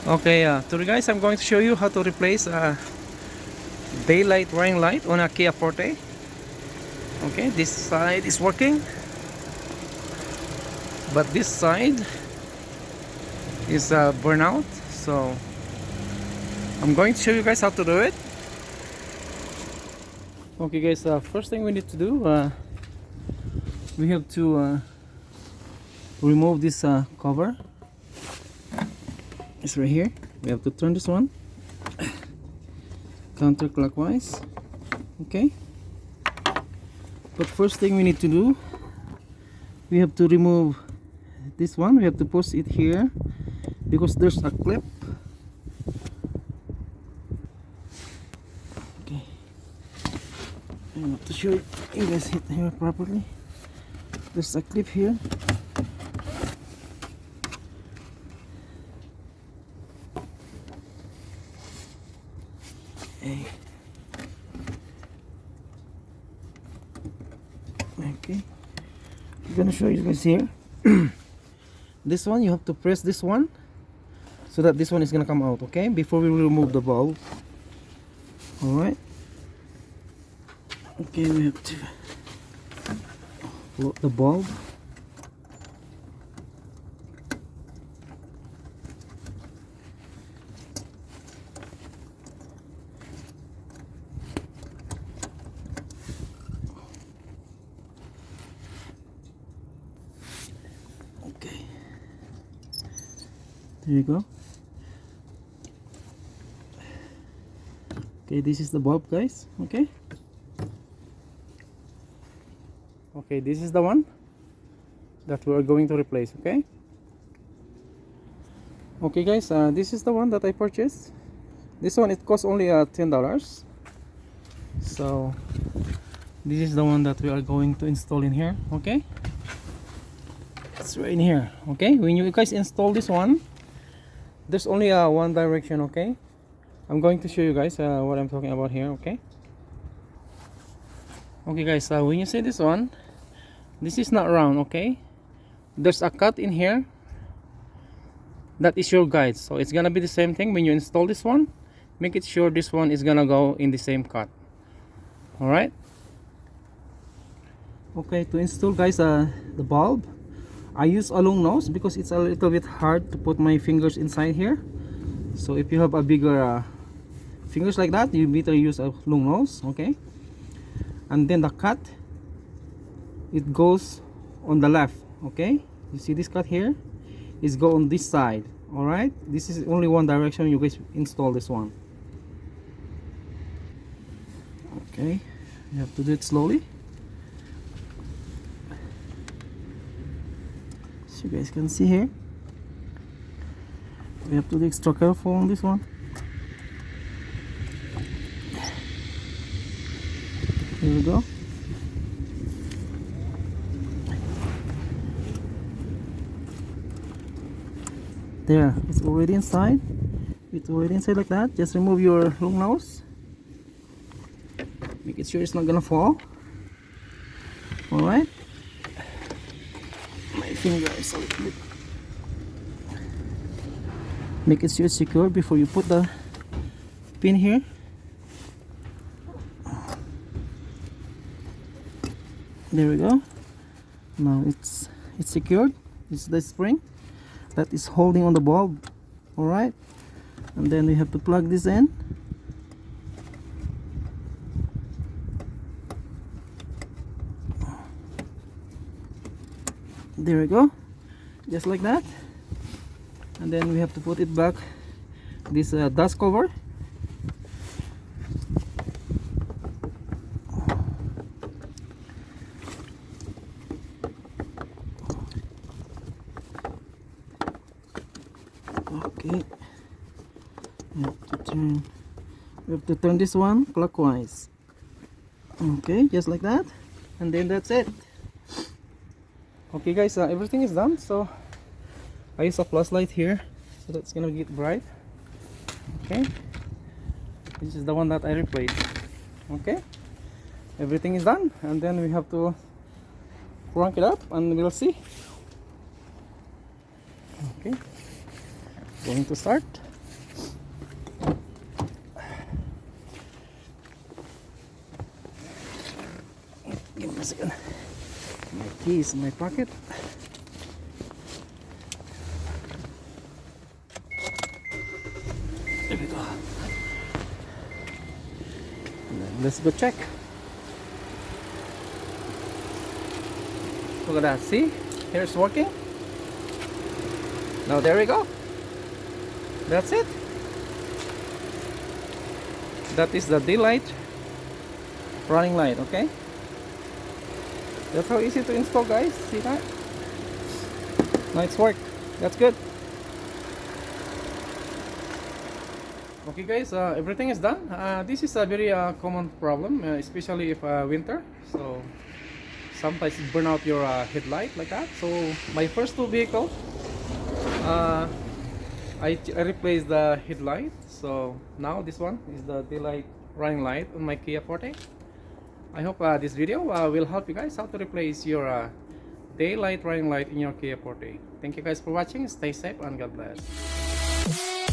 Okay, today guys, I'm going to show you how to replace a daylight running light on a Kia Forte. Okay, this side is working, but this side is burnout. So I'm going to show you guys how to do it. Okay guys, first thing we need to do, we have to remove this cover. It's right here. We have to turn this one counterclockwise. Okay, but first thing we need to do, we have to remove this one. We have to push it here because there's a clip. Okay, I have to show you guys hit here properly. There's a clip here. Okay, I'm gonna show you guys here. This one, you have to press this one so that this one is gonna come out, okay, before we remove the bulb. All right, okay, we have to load the bulb. Okay, there you go. Okay, this is the bulb, guys. Okay, this is the one that we are going to replace. Okay, guys, this is the one that I purchased. This one, it costs only $10. So this is the one that we are going to install in here. Okay, it's right in here. Okay, when you guys install this one, there's only one direction. Okay, I'm going to show you guys what I'm talking about here. Okay, guys, when you see this one, this is not round. Okay, there's a cut in here. That is your guide, so it's gonna be the same thing when you install this one. Make it sure this one is gonna go in the same cut. All right. Okay, to install, guys, the bulb, I use a long nose because it's a little bit hard to put my fingers inside here. So if you have a bigger fingers like that, you better use a long nose. Okay, and then the cut, it goes on the left. Okay, you see this cut here is go on this side. All right, this is only one direction. You guys install this one. Okay, you have to do it slowly so you guys can see here. We have to be extra careful on this one. Here we go. There, it's already inside. It's already inside like that. Just remove your long nose. Make it sure it's not gonna fall. All right. My finger is a little bit. Make it sure it's secure before you put the pin here. There we go. Now it's secured. It's the spring that is holding on the bulb. All right, and then we have to plug this in. There we go, just like that. And then we have to put it back, this dust cover. Okay, we have to turn this one clockwise. Okay, just like that, and then that's it. Okay guys, everything is done. So I use a flashlight here so that's gonna get bright. Okay, this is the one that I replaced. Okay, everything is done, and then we have to crank it up and we'll see. Okay, going to start. keys in my pocket. There we go. And then let's go check. Look at that, see? Here's working. Now there we go. That's it. That is the daylight running light, okay? That's how easy to install, guys. See that? Nice work. That's good. Okay guys, everything is done. This is a very common problem, especially if winter. So sometimes it burn out your headlight like that. So my first two vehicles, I replaced the headlight. So now this one is the daylight running light on my Kia Forte. I hope this video will help you guys how to replace your daylight running light in your Kia Forte. Thank you guys for watching. Stay safe and God bless.